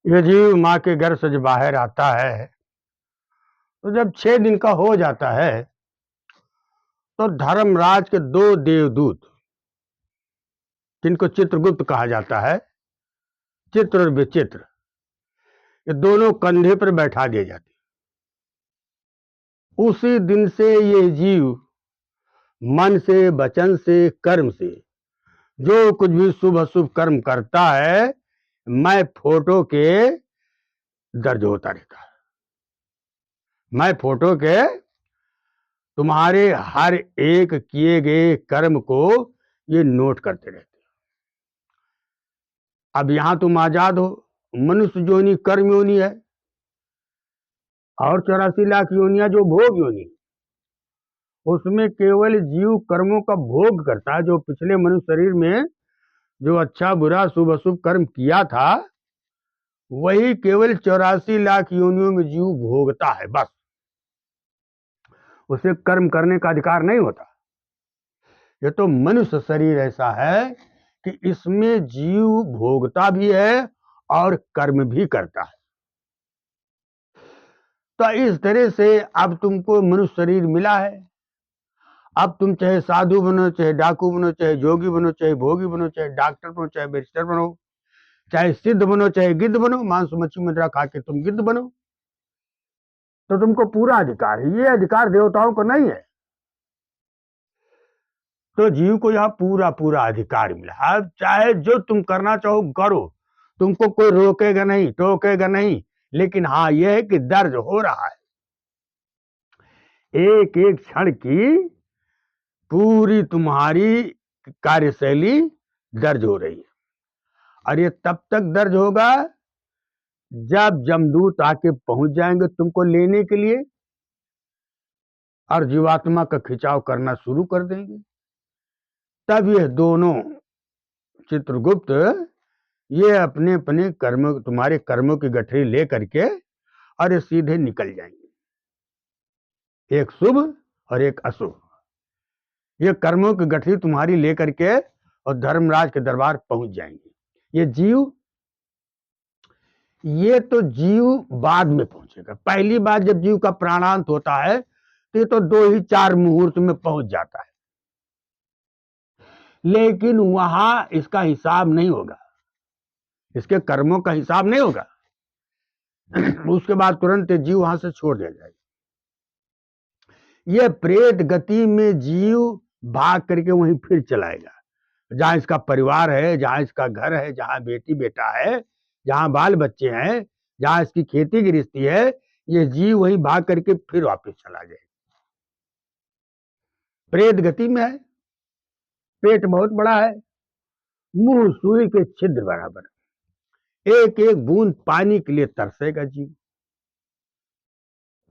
ये जीव माँ के गर्भ से जब बाहर आता है तो जब 6 दिन का हो जाता है तो धर्मराज के 2 देवदूत, जिनको चित्रगुप्त कहा जाता है, चित्र और विचित्र, ये दोनों कंधे पर बैठा दिए जाते हैं। उसी दिन से ये जीव मन से, वचन से, कर्म से जो कुछ भी शुभ अशुभ कर्म करता है, मैं फोटो के दर्ज होता रहता है। मैं फोटो के तुम्हारे हर एक किए गए कर्म को ये नोट करते रहते हैं। अब यहां तुम आजाद हो, मनुष्य योनि कर्म योनि है, और 84 लाख योनियां जो भोग योनि, उसमें केवल जीव कर्मों का भोग करता है। जो पिछले मनुष्य शरीर में जो अच्छा बुरा शुभ अशुभ कर्म किया था, वही केवल 84 लाख योनियों में जीव भोगता है, बस। उसे कर्म करने का अधिकार नहीं होता। ये तो मनुष्य शरीर ऐसा है कि इसमें जीव भोगता भी है और कर्म भी करता है। तो इस तरह से अब तुमको मनुष्य शरीर मिला है। अब तुम चाहे साधु बनो, चाहे डाकू बनो, चाहे जोगी बनो, चाहे भोगी बनो, चाहे डॉक्टर बनो, चाहे बैरिस्टर बनो, चाहे सिद्ध बनो, चाहे गिद्ध बनो, मांस मच्छी मदिरा खा के तुम गिद्ध बनो, तो तुमको पूरा अधिकार है। ये अधिकार देवताओं को नहीं है। तो जीव को यहाँ पूरा पूरा अधिकार मिला। अब चाहे जो तुम करना चाहो करो, तुमको कोई रोकेगा नहीं, टोकेगा नहीं। लेकिन हाँ, यह है कि दर्ज हो रहा है। एक एक क्षण की पूरी तुम्हारी कार्यशैली दर्ज हो रही है। और ये तब तक दर्ज होगा जब जमदूत आके पहुंच जाएंगे तुमको लेने के लिए, और जीवात्मा का खिंचाव करना शुरू कर देंगे। तब ये दोनों चित्रगुप्त ये अपने अपने कर्म, तुम्हारे कर्मों की गठरी ले करके और ये सीधे निकल जाएंगे, एक शुभ और एक अशुभ। ये कर्मों की गठरी तुम्हारी ले करके और धर्मराज के दरबार पहुंच जाएंगे। ये जीव, ये तो जीव बाद में पहुंचेगा। पहली बार जब जीव का प्राणांत होता है तो ये तो 2 ही 4 मुहूर्त में पहुंच जाता है। लेकिन वहां इसका हिसाब नहीं होगा, इसके कर्मों का हिसाब नहीं होगा। उसके बाद तुरंत जीव वहां से छोड़ दिया जाएगा। यह प्रेत गति में जीव भाग करके वहीं फिर चलाएगा, जहां इसका परिवार है, जहां इसका घर है, जहां बेटी बेटा है, जहां बाल बच्चे हैं, जहां इसकी खेती गृहस्थी है, ये जीव वहीं भाग करके फिर वापस चला जाएगा। प्रेत गति में है, पेट बहुत बड़ा है, मुंह सुई के छिद्र बराबर, एक एक बूंद पानी के लिए तरसेगा जीव।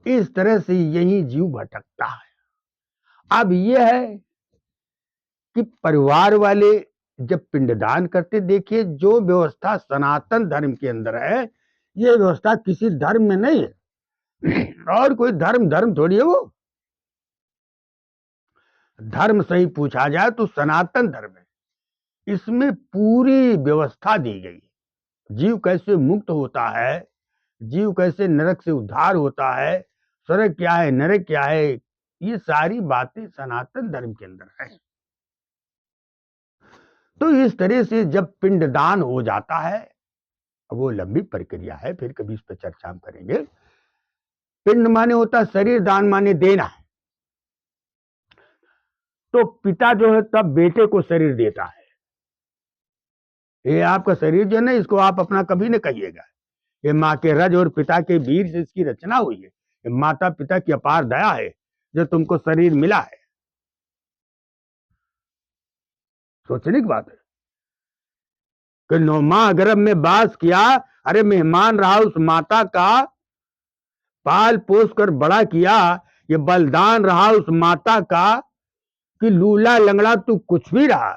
इस तरह से यही जीव भटकता है। अब यह है कि परिवार वाले जब पिंडदान करते, देखिए जो व्यवस्था सनातन धर्म के अंदर है, ये व्यवस्था किसी धर्म में नहीं है। और कोई धर्म धर्म थोड़ी है वो। धर्म सही पूछा जाए तो सनातन धर्म है। इसमें पूरी व्यवस्था दी गई। जीव कैसे मुक्त होता है, जीव कैसे नरक से उद्धार होता है, स्वर्ग क्या है, नरक क्या है, ये सारी बातें सनातन धर्म के अंदर है। तो इस तरह से जब पिंडदान हो जाता है, वो लंबी प्रक्रिया है, फिर कभी इस पर चर्चा हम करेंगे। पिंड माने होता है शरीर, दान माने देना। तो पिता जो है तब बेटे को शरीर देता है। ये आपका शरीर जो है ना, इसको आप अपना कभी न कहिएगा। ये माँ के रज और पिता के वीर से इसकी रचना हुई है। ये माता पिता की अपार दया है जो तुमको शरीर मिला है। सोचने की बात है कि 9 माह गर्भ में वास किया, अरे मेहमान रहा उस माता का, पाल पोस कर बड़ा किया। ये बलिदान रहा उस माता का कि लूला लंगड़ा तू कुछ भी रहा,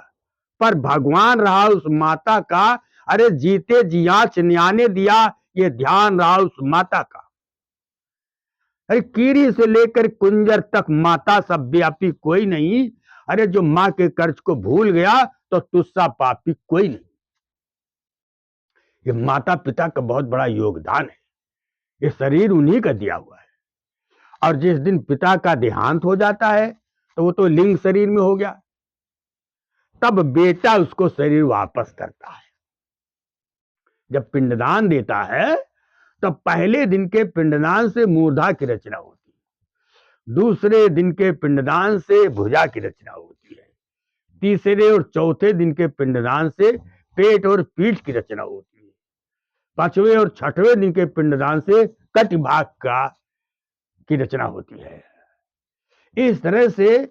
पर भगवान रहा उस माता का। अरे जीते जियाच न्याने दिया, ये ध्यान रहा उस माता का। अरे कीड़ी से लेकर कुंजर तक माता सब व्यापी कोई नहीं। अरे जो माँ के कर्ज को भूल गया तो तुस्सा पापी कोई नहीं। ये माता पिता का बहुत बड़ा योगदान है। ये शरीर उन्हीं का दिया हुआ है। और जिस दिन पिता का देहांत हो जाता है तो वो तो लिंग शरीर में हो गया, तब बेटा उसको शरीर वापस करता है। जब पिंडदान देता है तो पहले दिन के पिंडदान से मूर्धा की रचना होती है, दूसरे दिन के पिंडदान से भुजा की रचना होती है, तीसरे और चौथे दिन के पिंडदान से पेट और पीठ की रचना होती है, पांचवें और छठवें दिन के पिंडदान से कट भाग का की रचना होती है। इस तरह से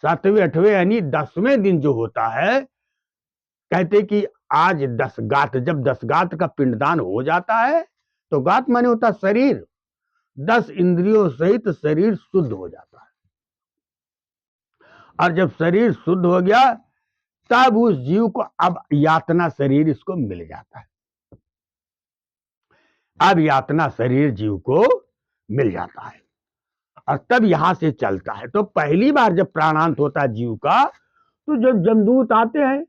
सातवें आठवें यानी 10वें दिन जो होता है, कहते कि आज 10 गात, जब 10 गात का पिंडदान हो जाता है तो गात माने होता शरीर, 10 इंद्रियों सहित शरीर शुद्ध हो जाता है। और जब शरीर शुद्ध हो गया तब उस जीव को अब यातना शरीर इसको मिल जाता है। अब यातना शरीर जीव को मिल जाता है और तब यहां से चलता है। तो पहली बार जब प्राणांत होता है जीव का, तो जब जमदूत आते हैं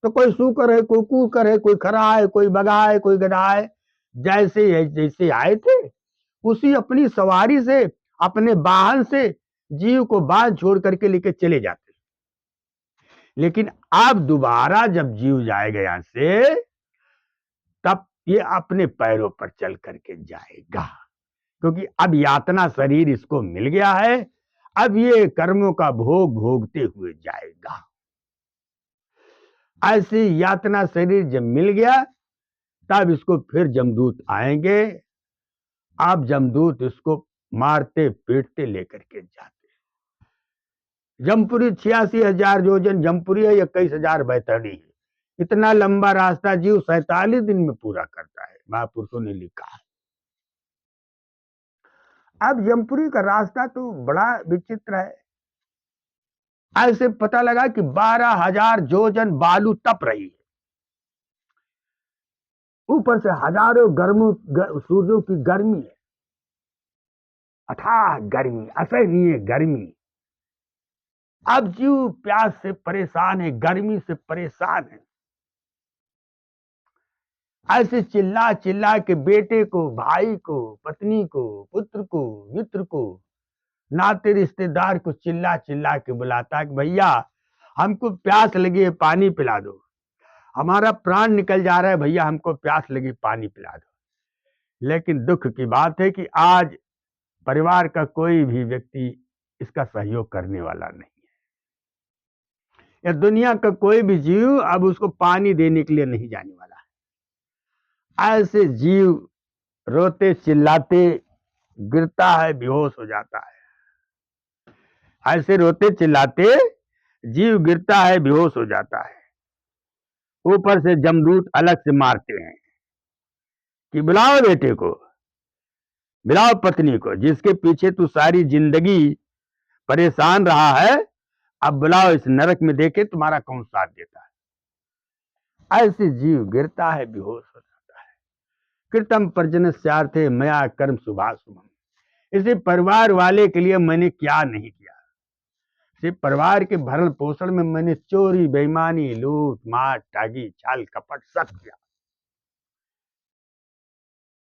तो कोई सूकर है, कोई कुकर है, कोई खरा है, कोई बगा है, कोई गधा है, जैसे जैसे आए थे उसी अपनी सवारी से, अपने वाहन से जीव को बांध छोड़ करके लेके चले जाते। लेकिन अब दोबारा जब जीव जाएगा यहां से, तब ये अपने पैरों पर चल करके जाएगा, क्योंकि अब यातना शरीर इसको मिल गया है। अब ये कर्मों का भोग भोगते हुए जाएगा। ऐसे यातना शरीर जब मिल गया तब इसको फिर जमदूत आएंगे। अब जमदूत इसको मारते पीटते लेकर के जाते। जमपुरी 86,000 योजन जमपुरी है, 21,000 बैतरणी है। इतना लंबा रास्ता जीव 47 दिन में पूरा करता है, महापुरुषों ने लिखा है। अब जमपुरी का रास्ता तो बड़ा विचित्र है। ऐसे पता लगा कि 12,000 योजन बालू तप रही है, ऊपर से हजारों सूर्यों की गर्मी है, अथाह गर्मी, असहनीय गर्मी। अब जीव प्यास से परेशान है, गर्मी से परेशान है। ऐसे चिल्ला चिल्ला के बेटे को, भाई को, पत्नी को, पुत्र को, मित्र को, नाते रिश्तेदार को चिल्ला चिल्ला के बुलाता है कि भैया हमको प्यास लगी है, पानी पिला दो, हमारा प्राण निकल जा रहा है, भैया हमको प्यास लगी, पानी पिला दो। लेकिन दुख की बात है कि आज परिवार का कोई भी व्यक्ति इसका सहयोग करने वाला नहीं है, या दुनिया का कोई भी जीव अब उसको पानी देने के लिए नहीं जाने वाला है। ऐसे जीव रोते चिल्लाते गिरता है, बेहोश हो जाता है। ऐसे रोते चिल्लाते जीव गिरता है, बेहोश हो जाता है। ऊपर से जमदूत अलग से मारते हैं कि बुलाओ बेटे को, बुलाओ पत्नी को, जिसके पीछे तू सारी जिंदगी परेशान रहा है, अब बुलाओ, इस नरक में देखे तुम्हारा कौन साथ देता है। ऐसे जीव गिरता है, बेहोश हो जाता है। कृतम पर्जन्यार्थे मया कर्म शुभाशुभम, इसी परिवार वाले के लिए मैंने क्या नहीं किया। सिर्फ परिवार के भरण पोषण में मैंने चोरी, बेईमानी, लूट मार, ठगी, छल कपट सब किया।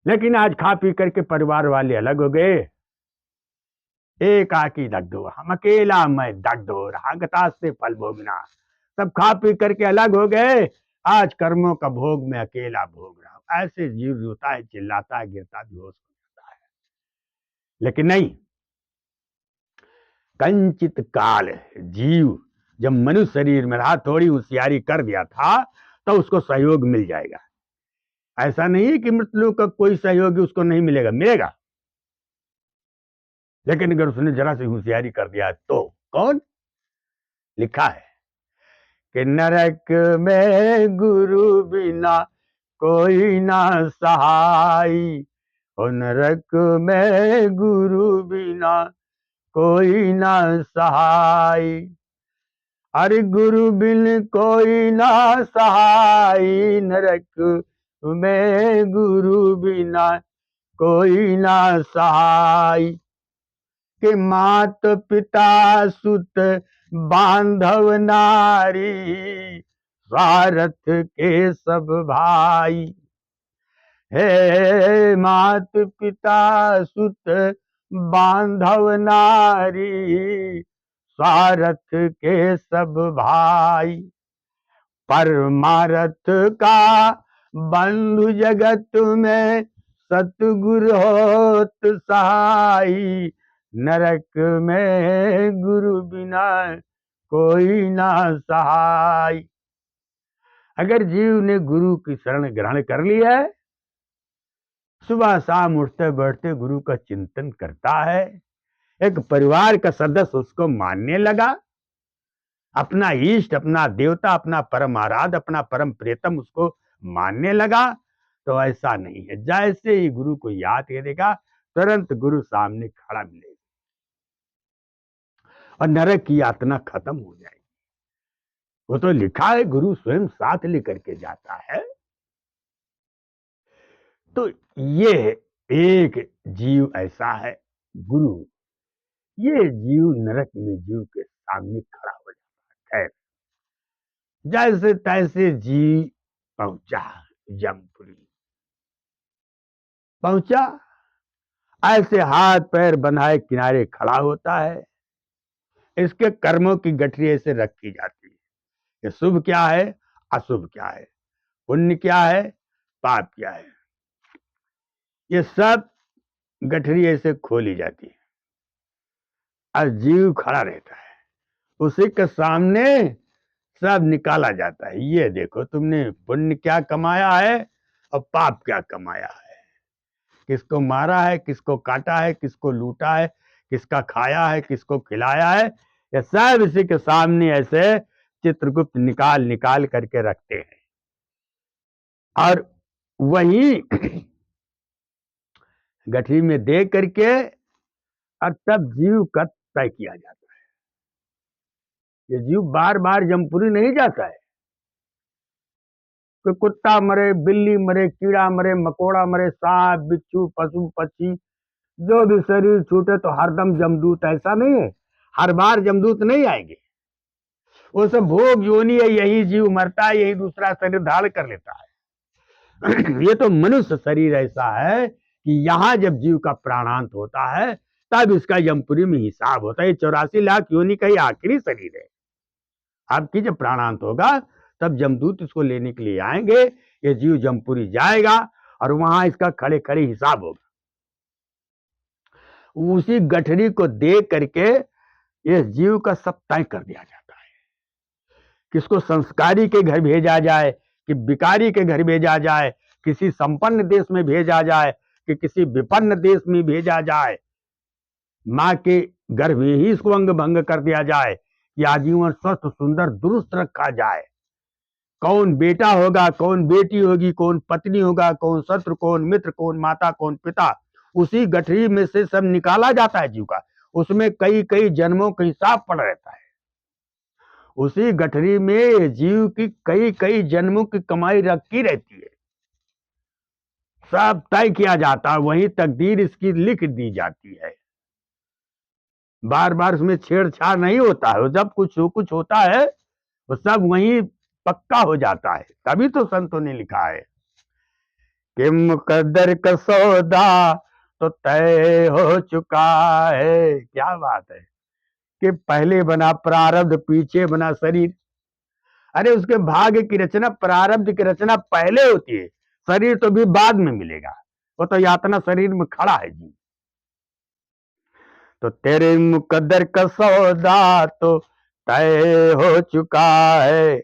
लेकिन आज खा पी करके परिवार वाले अलग हो गए, एकाकी दग्धो, हम अकेला मैं दग्ध हो रहा, गतास से फल भोगना। सब खा पी करके अलग हो गए, आज कर्मों का भोग में अकेला भोग रहा हूं। ऐसे जीव रोता है, चिल्लाता है, गिरता, बेहोश हो जाता है। लेकिन नहीं, कंचित काल जीव जब मनुष्य शरीर में रहा, थोड़ी होशियारी कर दिया था तो उसको सहयोग मिल जाएगा। ऐसा नहीं है कि मृत्यु का कोई सहयोगी उसको नहीं मिलेगा, मिलेगा। लेकिन अगर उसने जरा सी होशियारी कर दिया तो कौन? लिखा है कि नरक में गुरु बिना कोई ना सहाय, और नरक में गुरु बिना कोई ना सहाय। अरे गुरु बिन कोई ना सहाय, नरक में गुरु बिना कोई ना सहाय। के मात पिता सुत बांधव नारी, स्वार्थ के सब भाई। हे मात पिता सुत बांधव नारी, स्वार्थ के सब भाई, परमारथ का बंधु जगत में सतगुरु होत सहाई, नरक में गुरु बिना कोई ना सहाय। अगर जीव ने गुरु की शरण ग्रहण कर लिया है, सुबह शाम उठते बैठते गुरु का चिंतन करता है, एक परिवार का सदस्य उसको मानने लगा, अपना इष्ट, अपना देवता, अपना परम आराध्य, अपना परम प्रियतम उसको मानने लगा, तो ऐसा नहीं है। जैसे ही गुरु को याद करेगा, तुरंत गुरु सामने खड़ा मिलेगा और नरक की यातना खत्म हो जाएगी। वो तो लिखा है, गुरु स्वयं साथ लेकर के जाता है। तो ये एक जीव ऐसा है, गुरु, ये जीव नरक में जीव के सामने खड़ा हो जाता है। जैसे तैसे जीव पहुंचा जमपुरी, पहुंचा, ऐसे हाथ पैर बंधाए किनारे खड़ा होता है। इसके कर्मों की गठरी ऐसे रखी जाती है कि शुभ क्या है, अशुभ क्या है, पुण्य क्या है, पाप क्या है, ये सब गठरी ऐसे खोली जाती है और जीव खड़ा रहता है। उसी के सामने सब निकाला जाता है। ये देखो तुमने पुण्य क्या कमाया है और पाप क्या कमाया है, किसको मारा है, किसको काटा है, किसको लूटा है, किसका खाया है, किसको खिलाया है, ये सब इसी के सामने ऐसे चित्रगुप्त निकाल निकाल करके रखते हैं। और वही गठरी में दे करके और तब जीव का तय किया जाता है। ये जीव बार बार जमपुरी नहीं जाता है। कोई कुत्ता मरे, बिल्ली मरे, कीड़ा मरे, मकोड़ा मरे, सांप बिच्छू पशु पक्षी जो भी शरीर छूटे तो हरदम जमदूत, ऐसा नहीं है। हर बार जमदूत नहीं आएंगे, वो सब भोग योनि है, यही जीव मरता है, यही दूसरा शरीर धारण कर लेता है। ये तो मनुष्य शरीर ऐसा है कि यहाँ जब जीव का प्राणांत होता है तब इसका यमपुरी में हिसाब होता है। 84 लाख योनि का ही आखिरी शरीर है। आपकी जब प्राणांत होगा तब जमदूत इसको लेने के लिए आएंगे, ये जीव जमपुरी जाएगा और वहां इसका खड़े खड़े हिसाब होगा। उसी गठरी को देख करके ये जीव का सब तय कर दिया जाता है, किसको संस्कारी के घर भेजा जाए, कि बिकारी के घर भेजा जाए, किसी संपन्न देश में भेजा जाए, कि किसी विपन्न देश में भेजा जाए, माँ के गर्भ में ही इसको अंग भंग कर दिया जाए, कि आजीवन स्वस्थ सुंदर दुरुस्त रखा जाए। कौन बेटा होगा, कौन बेटी होगी, कौन पत्नी होगा, कौन शत्रु, कौन मित्र, कौन माता, कौन पिता, उसी गठरी में से सब निकाला जाता है जीव का। उसमें कई कई जन्मों का हिसाब पड़ रहता है। उसी गठरी में जीव की कई कई जन्मों की कमाई रखी रहती है, सब तय किया जाता है, वही तकदीर इसकी लिख दी जाती है। बार बार उसमें छेड़छाड़ नहीं होता है। जब कुछ होता है वो सब वही पक्का हो जाता है। तभी तो संतों ने लिखा है कि मुकद्दर का सौदा तो तय हो चुका है। क्या बात है कि पहले बना प्रारब्ध, पीछे बना शरीर। अरे उसके भाग्य की रचना, प्रारब्ध की रचना पहले होती है, शरीर तो भी बाद में मिलेगा। वो तो यातना शरीर में खड़ा है जी। तो तेरे मुकद्दर का सौदा तो तय हो चुका है,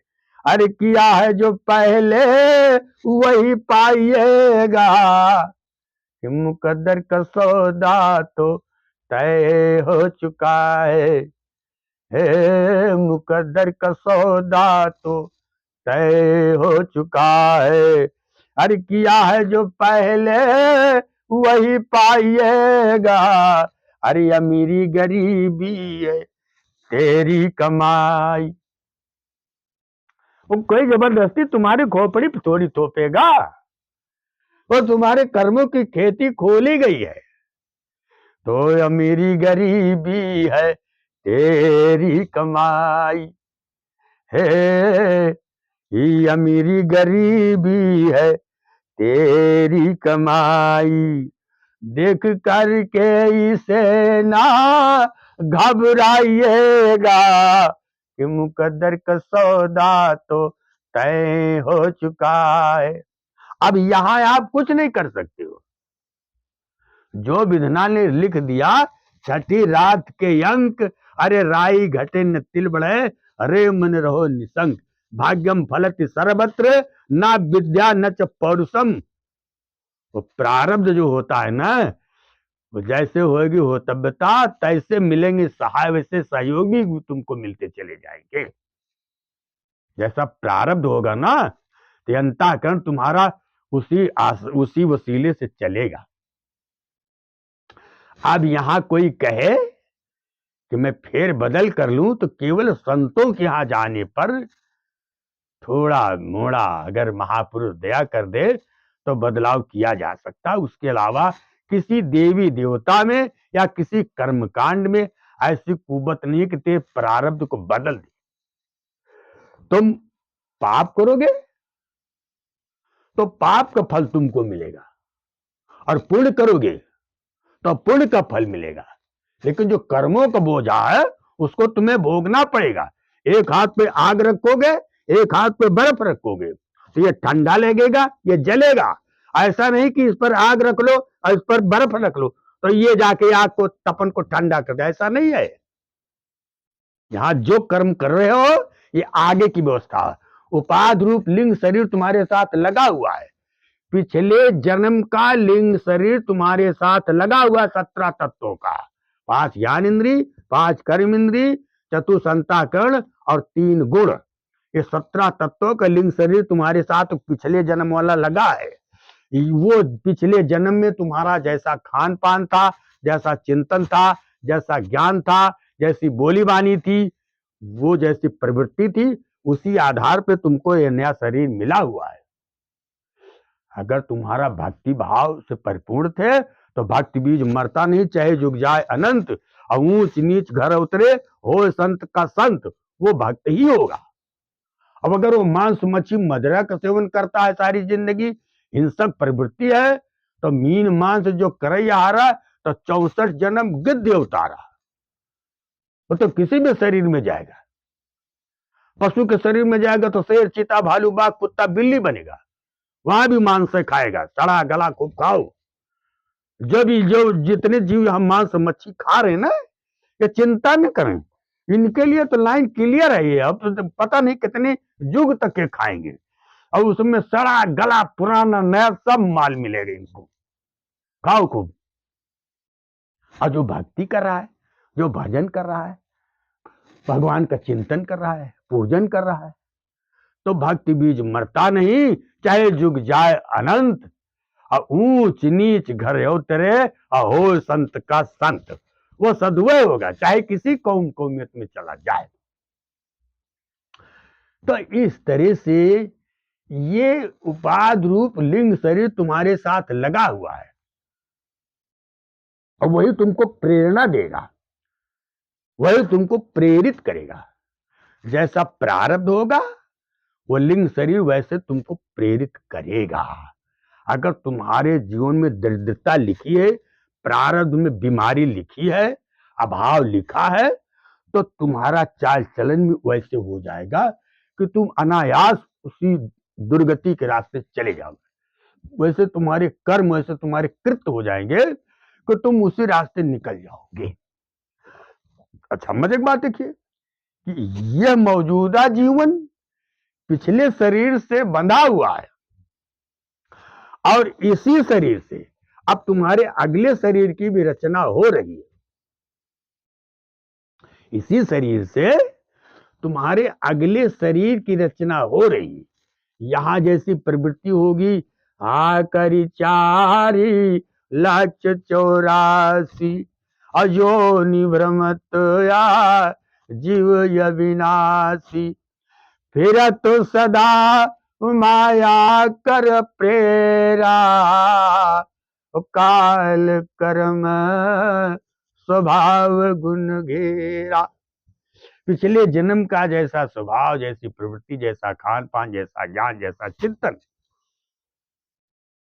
अरे किया है जो पहले वही पाइएगा। कि मुकद्दर का सौदा तो तय हो चुका है, हे मुकद्दर का सौदा तो तय हो चुका है, अरे किया है जो पहले वही पाइएगा। अरे अमीरी गरीबी है तेरी कमाई, वो कोई जबरदस्ती तुम्हारी खोपड़ी पे थोड़ी थोपेगा, वो तुम्हारे कर्मों की खेती खोली गई है। तो अमीरी गरीबी है तेरी कमाई, हे ये अमीरी गरीबी है तेरी कमाई, देख करके इसे ना घबराइएगा कि मुकद्दर का सौदा तो तय हो चुका है। अब यहां आप कुछ नहीं कर सकते हो, जो विधना ने लिख दिया छठी रात के अंक, अरे राई घटे न तिल बढ़े, अरे मन रहो निसंक, भाग्यम फलति सर्वत्र, ना विद्या न च पौरुषम। वो प्रारब्ध जो होता है ना, वो जैसे होगी होतव्यता तैसे मिलेंगे सहाय, वैसे सहयोगी तुमको मिलते चले जाएंगे। जैसा प्रारब्ध होगा ना, तो अंतःकरण तुम्हारा उसी वसीले से चलेगा। अब यहां कोई कहे कि मैं फेर बदल कर लूं, तो केवल संतों के यहां जाने पर थोड़ा मोड़ा अगर महापुरुष दया कर दे तो बदलाव किया जा सकता है। उसके अलावा किसी देवी देवता में या किसी कर्मकांड में ऐसी कुवत नहीं कि ते प्रारब्ध को बदल दे। तुम पाप करोगे तो पाप का फल तुमको मिलेगा, और पुण्य करोगे तो पुण्य का फल मिलेगा। लेकिन जो कर्मों का बोझा है उसको तुम्हें भोगना पड़ेगा। एक हाथ पे आग रखोगे, एक हाथ पे बर्फ रखोगे, तो ये ठंडा लगेगा, ये जलेगा। ऐसा नहीं कि इस पर आग रख लो और इस पर बर्फ रख लो तो ये जाके आग को तपन को ठंडा कर दे, ऐसा नहीं है। यहां जो कर्म कर रहे हो ये आगे की व्यवस्था है। उपाधि रूप लिंग शरीर तुम्हारे साथ लगा हुआ है, पिछले जन्म का लिंग शरीर तुम्हारे साथ लगा हुआ 17 तत्वों का, 5 ज्ञान इंद्री, 5 कर्म इंद्री, चतुर्थ अंतःकरण और 3 गुण। ये 17 तत्वों का लिंग शरीर तुम्हारे साथ पिछले जन्म वाला लगा है। वो पिछले जन्म में तुम्हारा जैसा खान पान था, जैसा चिंतन था, जैसा ज्ञान था, जैसी बोली बानी थी, वो जैसी प्रवृत्ति थी, उसी आधार पे तुमको ये नया शरीर मिला हुआ है। अगर तुम्हारा भक्ति भाव से परिपूर्ण थे तो भक्ति बीज मरता नहीं, चाहे जुग जाए अनंत, और ऊंच नीच घर उतरे हो संत का संत, वो भक्त ही होगा। अब अगर वो मांस मच्छी मदिरा का सेवन करता है सारी जिंदगी, हिंसक प्रवृत्ति है, तो मीन मांस जो करैया हारा तो 64 जन्म गिद्ध उतारा, वो तो किसी भी शरीर में जाएगा। पशु के शरीर में जाएगा तो शेर चीता भालू बाघ कुत्ता बिल्ली बनेगा, वहां भी मांस से खाएगा, सड़ा गला खूब खाओ। जो जितने जीव हम मांस मच्छी खा रहे हैं ना, ये चिंता न करें, इनके लिए तो लाइन क्लियर है। ये अब तो पता नहीं कितने युग तक के खाएंगे, और उसमें सड़ा गला पुराना नया सब माल मिलेगा इनको, खाओ खूब। और जो भक्ति कर रहा है, जो भजन कर रहा है, भगवान का चिंतन कर रहा है, पूजन कर रहा है, तो भक्ति बीज मरता नहीं, चाहे जुग जाए अनंत, और ऊंच नीच घर उतरे और हो संत का संत, वो सदुवय होगा चाहे किसी कौमियत में चला जाए। तो इस तरह से ये उपाधि रूप लिंग शरीर तुम्हारे साथ लगा हुआ है, और वही तुमको प्रेरणा देगा, वही तुमको प्रेरित करेगा। जैसा प्रारब्ध होगा वो लिंग शरीर वैसे तुमको प्रेरित करेगा। अगर तुम्हारे जीवन में दरिद्रता लिखी है, प्रारब्ध में बीमारी लिखी है, अभाव लिखा है, तो तुम्हारा चाल चलन भी वैसे हो जाएगा कि तुम अनायास उसी दुर्गति के रास्ते चले जाओगे। वैसे तुम्हारे कर्म, वैसे तुम्हारे कृत्य हो जाएंगे कि तुम उसी रास्ते निकल जाओगे। अच्छा, मजे की बात देखिए कि यह मौजूदा जीवन पिछले शरीर से बंधा हुआ है, और इसी शरीर से अब तुम्हारे अगले शरीर की भी रचना हो रही है। इसी शरीर से तुम्हारे अगले शरीर की रचना हो रही है। यहां जैसी प्रवृत्ति होगी, करी 4,84,000 अजो निभ्रमत या जीव अविनाशी, फिर तो सदा माया कर प्रेरा, काल कर्म स्वभाव गुण घेरा। पिछले जन्म का जैसा स्वभाव, जैसी प्रवृत्ति, जैसा खान पान, जैसा ज्ञान, जैसा चिंतन,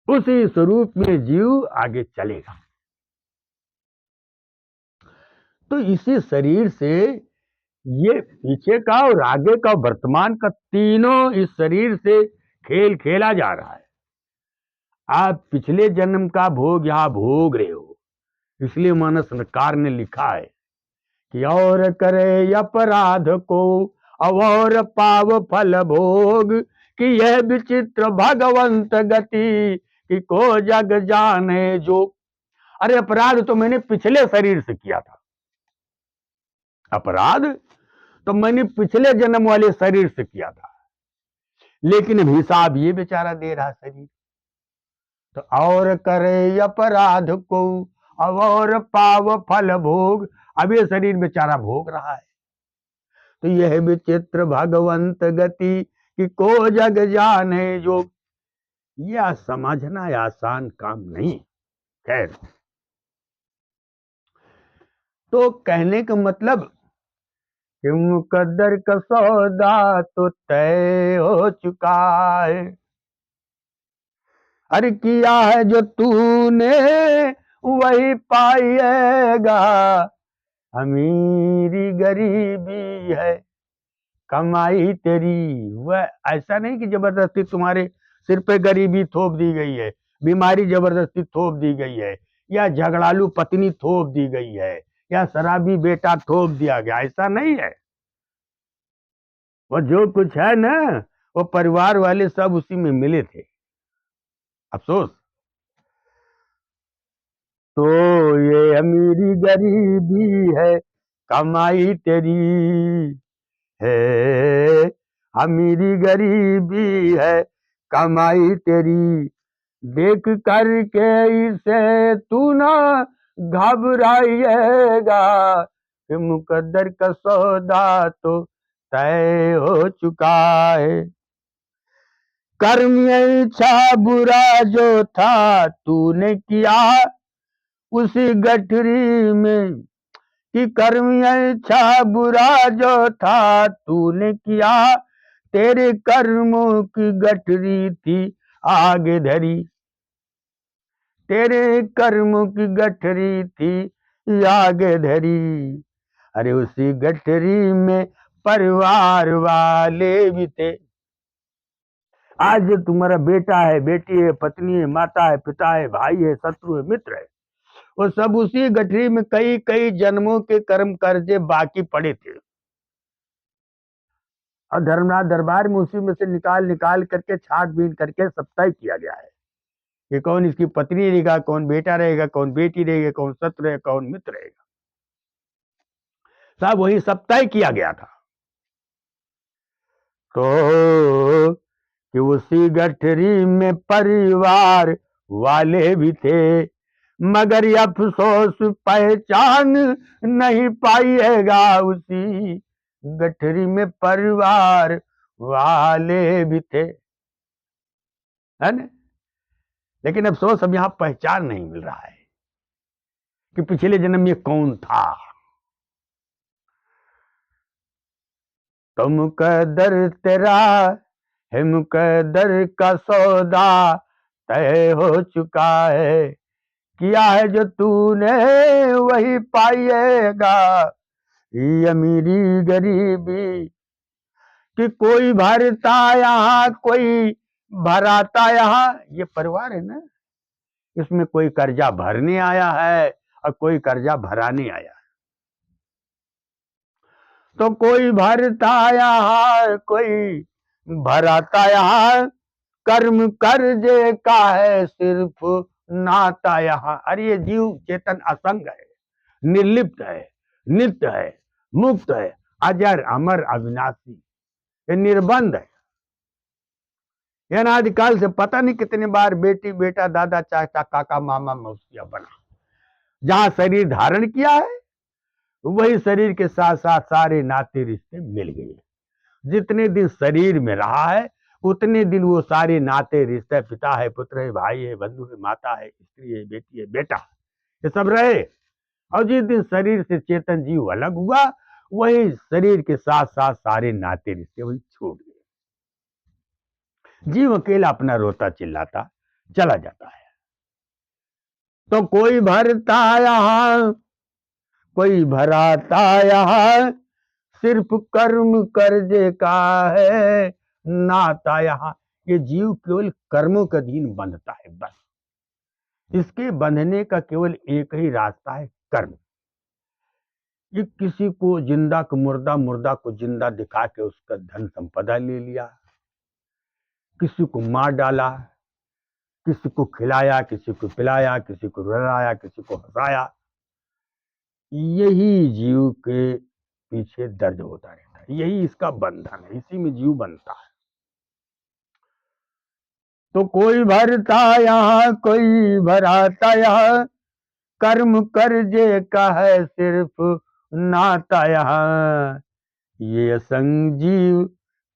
उसी स्वरूप में जीव आगे चलेगा। तो इसी शरीर से ये पीछे का और आगे का वर्तमान का तीनों इस शरीर से खेल खेला जा रहा है। आप पिछले जन्म का भोग यहां भोग रहे हो, इसलिए मानसकार ने लिखा है कि और करे अपराध को और पाव फल भोग, कि यह विचित्र भगवंत गति, कि को जग जाने जो। अरे अपराध तो मैंने पिछले शरीर से किया था, अपराध तो मैंने पिछले जन्म वाले शरीर से किया था, लेकिन अब हिसाब ये बेचारा दे रहा शरीर। तो और करे अपराध को और पाव फल भोग, अब ये शरीर बेचारा भोग रहा है। तो यह विचित्र भगवंत गति, कि को जग जाने जो। यह समझना आसान काम नहीं। खैर, तो कहने का मतलब कि मुकद्दर का सौदा तो तय हो चुका है। अरे किया है जो तूने वही पाएगा, अमीरी गरीबी है कमाई तेरी। वह ऐसा नहीं कि जबरदस्ती तुम्हारे सिर पे गरीबी थोप दी गई है, बीमारी जबरदस्ती थोप दी गई है, या झगड़ालू पत्नी थोप दी गई है, या शराबी बेटा थोप दिया गया, ऐसा नहीं है। वो जो कुछ है ना, वो परिवार वाले सब उसी में मिले थे। अफसोस तो ये अमीरी गरीबी है कमाई तेरी है, अमीरी गरीबी है कमाई तेरी, देख करके इसे तू ना घबराइएगा, कि मुकद्दर का सौदा तो तय हो चुका है। कर्म इच्छा बुरा जो था तूने किया उसी गठरी में, कि कर्म इच्छा बुरा जो था तूने किया, तेरे कर्मों की गठरी थी आगे धरी, तेरे कर्मों की गठरी थी आगे धरी। अरे उसी गठरी में परिवार वाले भी थे। आज जो तुम्हारा बेटा है, बेटी है, पत्नी है, माता है, पिता है, भाई है, शत्रु है, मित्र है, वो सब उसी गठरी में कई कई जन्मों के कर्म कर्जे बाकी पड़े थे, और धर्मराज दरबार में उसी में से निकाल निकाल करके छांटबीन करके सब तय किया गया है कि कौन इसकी पत्नी रहेगा, कौन बेटा रहेगा, कौन बेटी रहेगा, कौन शत्रु रहेगा, कौन मित्र रहेगा। सब वही सब तय किया गया था। तो कि उसी गठरी में परिवार वाले भी थे, मगर ये अफसोस पहचान नहीं पाइएगा, उसी गठरी में परिवार वाले भी थे, है ना। लेकिन अफसोस अब यहां पहचान नहीं मिल रहा है कि पिछले जन्म में कौन था। तो मुकद्दर तेरा है, मुकद्दर का सौदा तय हो चुका है, किया है जो तूने वही पाइएगा, ये अमीरी गरीबी, कि कोई भरता यहाँ कोई भराता यहाँ। ये परिवार है ना, इसमें कोई कर्जा भरने आया है और कोई कर्जा भराने आया है। तो कोई भरता यहाँ कोई भराता यहाँ, कर्म कर्जे का है सिर्फ नाता यहाँ। अरे ये जीव चेतन असंग है, निर्लिप्त है, नित्य है, मुक्त है, अजर अमर अविनाशी, ये निर्बंध है। ये अनादिकाल से पता नहीं कितने बार बेटी बेटा दादा चाचा काका मामा मौसिया बना, जहां शरीर धारण किया है वही शरीर के साथ साथ सारे नाते रिश्ते मिल गए। जितने दिन शरीर में रहा है उतने दिन वो सारे नाते रिश्ते, पिता है, पुत्र है, भाई है, बंधु है, माता है, स्त्री है, बेटी है, बेटा, ये सब रहे। और जिस दिन शरीर से चेतन जीव अलग हुआ, वही शरीर के साथ साथ सारे नाते रिश्ते वही छूट गए। जीव अकेला अपना रोता चिल्लाता चला जाता है। तो कोई भरता यहाँ, कोई भराता यहाँ, सिर्फ कर्म कर्जे का है नाता यहाँ। ये जीव केवल कर्मों के अधीन बंधता है, बस इसके बंधने का केवल एक ही रास्ता है, कर्म। ये किसी को जिंदा को मुर्दा, मुर्दा को जिंदा दिखा के उसका धन संपदा ले लिया, किसी को मार डाला, किसी को खिलाया, किसी को पिलाया, किसी को रुलाया, किसी को हंसाया। यही जीव के पीछे दर्द होता रहता है, यही इसका बंधन है, इसी में जीव बनता है। तो कोई भरता यहाँ, कोई भराता यहाँ, कर्म कर्जे का है सिर्फ नाता यहाँ। ये असंग जीव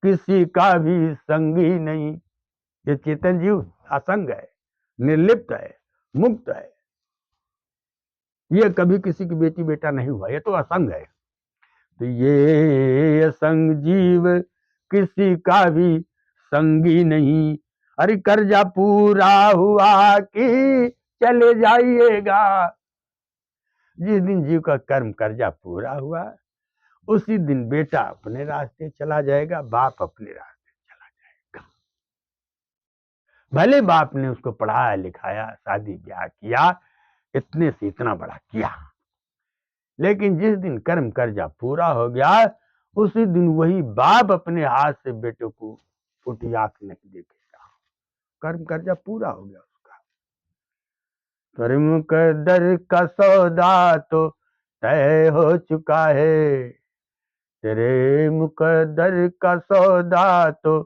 किसी का भी संगी नहीं। ये चेतन जीव असंग है, निर्लिप्त है, मुक्त है। ये कभी किसी की बेटी बेटा नहीं हुआ, ये तो असंग है। तो ये असंग जीव किसी का भी संगी नहीं। अरे कर्जा पूरा हुआ कि चले जाइएगा। जिस दिन जीव का कर्म कर्जा पूरा हुआ, उसी दिन बेटा अपने रास्ते चला जाएगा, बाप अपने रास्ते चला जाएगा। भले बाप ने उसको पढ़ाया लिखाया, शादी ब्याह किया, इतने से इतना बड़ा किया, लेकिन जिस दिन कर्म कर्जा पूरा हो गया, उसी दिन वही बाप अपने हाथ से बेटे को फूटी आंख नहीं देखेगा। कर्म कर्जा पूरा हो गया उसका। कर्म कदर का सौदा तो तय हो चुका है, तेरे मुकद्दर का सौदा तो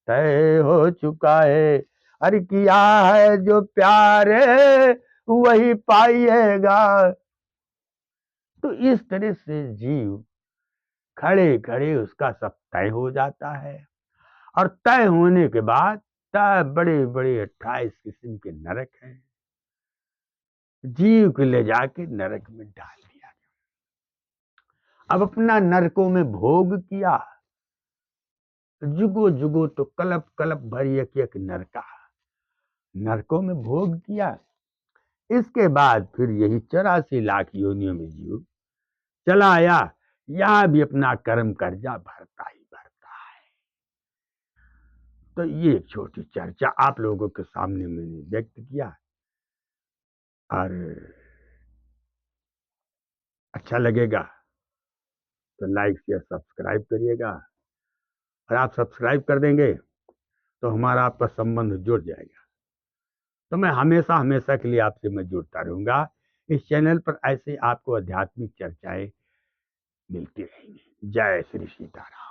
तय हो चुका है। अरे किया है जो प्यार है वही पाइएगा। तो इस तरह से जीव खड़े खड़े उसका सब तय हो जाता है, और तय होने के बाद तब बड़े बड़े 28 किस्म के नरक हैं, जीव को ले जाके नरक में डाल दिया। अब अपना नरकों में भोग किया, जुगो जुगो तो कलप कलप भरी एक एक नरकों में भोग किया। इसके बाद फिर यही 84 लाख योनियों में जीव चला आया, यहां भी अपना कर्म कर्जा भरता ही भरता है। तो ये एक छोटी चर्चा आप लोगों के सामने मैंने व्यक्त किया, और अच्छा लगेगा तो लाइक शेयर सब्सक्राइब करिएगा। और आप सब्सक्राइब कर देंगे तो हमारा आपका संबंध जुड़ जाएगा। तो मैं हमेशा हमेशा के लिए आपसे मैं जुड़ता रहूंगा। इस चैनल पर ऐसे आपको आध्यात्मिक चर्चाएं मिलती रहेंगी। जय श्री सीताराम।